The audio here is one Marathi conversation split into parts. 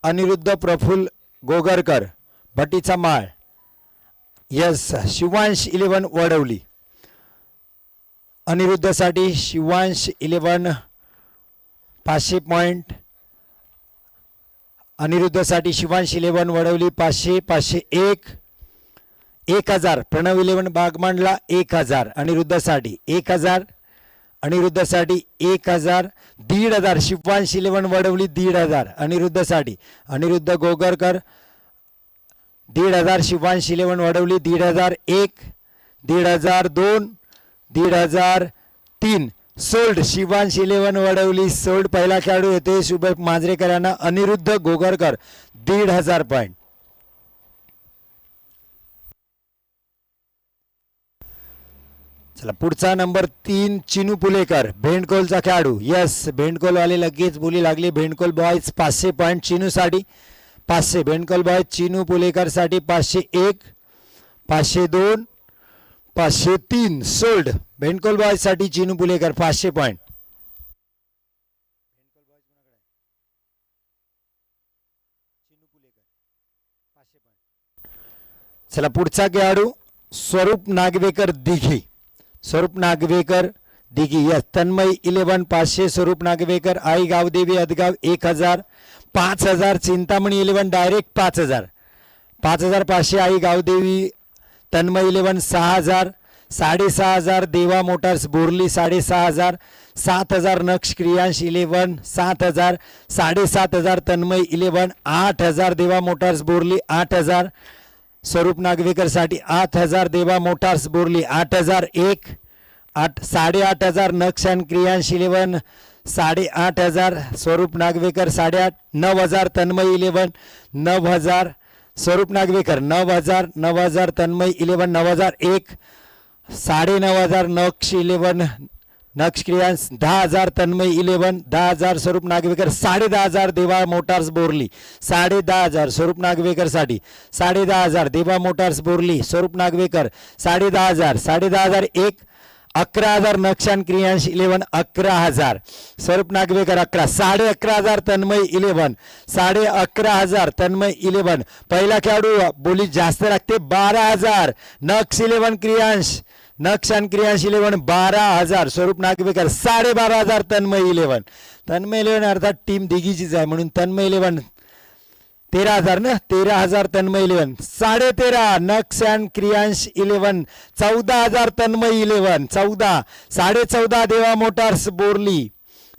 अनिरुद्ध प्रफुल्ल गोगरकर भट्टीचा माळ. यस शिवांश 11 वडवली. अनिरुद्धसाठी शिवांश 11 500 पॉइंट. अनिरुद्धसाठी शिवांश 11 वडवली 500 501 1000. प्रणव 11 बागमांडला 1000. अनिरुद्धसाठी 1000. अनिरुद्धसाठी 1000. 1500 शिवांश 11 वडवली 1500 अनिरुद्धसाठी. अनिरुद्ध गोगरकर 1500 शिवांश 11 वडवली 1500 1 1500 2 1500 3 सोल्ड. शिवांश 11 वडवली सोल्ड. पहिला खेळाडू येते शुभम मांजरेकर यांना अनिरुद्ध गोगरकर 1500 पॉइंट. चला पुढचा नंबर 3 चिनू पुलेकर भेंडकोलचा खेळाडू. यस भेंडकोलवाले लगेच बोली लागली. भेंडकोल बॉयज 500 पॉइंट चिनूसाठी 500. भेंडकोल बॉयज चिनू पुलेकर साठी 501 502 503 सोल्ड. भेंडकोल बॉयज साठी चिनू पुलेकर 500 पॉइंट. चला पुढचा खेळाडू स्वरूप नागवेकर दिघी. स्वरूप नागवेकर दिघी. यस तन्मय 11 500 स्वरूप नागवेकर. आई गावदेवी अदगाव 1000 5000. चिंतामणी 11 डायरेक्ट 5000 5500. आई गावदेवी तन्मय 11 6000 6500. देवा मोटार्स बोरली 6500 7000. नक्ष क्रियांश 11 7000 7500. तन्मय 11 8000. देवा मोटार्स बोरली 8000. स्वरूप नागवेकर साठी 8000. देवा motors Borli 8000 1 8500. Naksh and Kriyansh 11 8500. स्वरूप नागवेकर 8.5 9000. तन्मय 11 9000. स्वरूप नागवेकर 9000 9000. तन्मय 11 9000 1 9500. नक्ष 11 नक्ष क्रियांश 10000. तन्मय 11 10000. स्वरूप नागवेकर 10500. देवा मोटार्स बोरली 10500. स्वरूप नागवेकर साठी 10500. देवा मोटार्स बोरली स्वरूप नागवेकर 10500 10500 1 11000. नक्षान क्रियांश 11 11000. स्वरूप नागवेकर 11 11500. तन्मय 11 11500. तन्मय 11. पहिला खेळाडू बोली जास्त लागते 12000. नक्ष 11 क्रियांश नक्षान क्रियांश 11 12000. स्वरूप नागवेकर 12500. तन्मय 11 तन्मय 11 अर्थात टीम दिघीचीच आहे म्हणून तन्मय 11 13000 ना 13000. तन्मय 11 13.5. नक्ष अँड क्रियांश 11 14000. तन्मय 11 14 14.5. देवा मोटार्स बोरली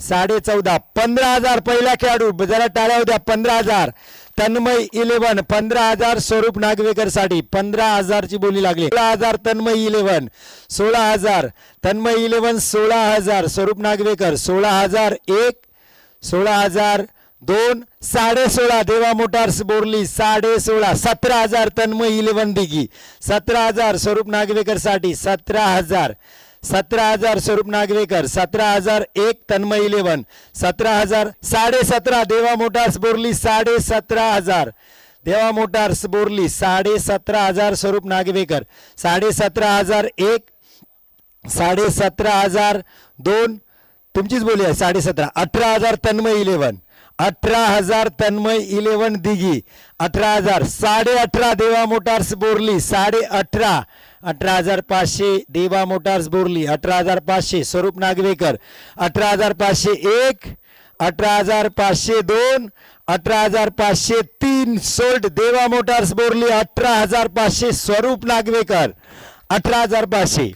14.5 15000. पहिला खेळाडू जरा टाळ्या होत्या 15000. तन्मय 11 15000. स्वरूप नागवेकर साठी 15000 ची बोली लागली. 16000. तन्मय 11 16000. तन्मय 11 16000. स्वरूप नागवेकर 16000 1 16000 2 16.5. देवा मोटार्स बोरली 16.5 17000. तन्मय 11 दिघी 17000. स्वरूप नागवेकर साठी 17000 17000. स्वरूप नागवेकर 17000 1 तन्मय 11 17000 17.5. देवा मोटार्स बोरली 17.5. देवा मोटार्स बोरली 17.5. स्वरूप नागवेकर 17.5 1 17.5 2 तुमचीच बोली आहे 17.5 18,000. तन्मय 11 18,000. तन्मय 11 दिघी 18,000 18.5. देवा मोटार्स बोरली 18.5 18,500. देवा मोटार्स बोरली 18,500. स्वरूप नागवेकर 18,500 1 18,500 2 18,500 3 सोल्ड. देवा मोटार्स बोरली 18,500. स्वरूप नागवेकर 18,500.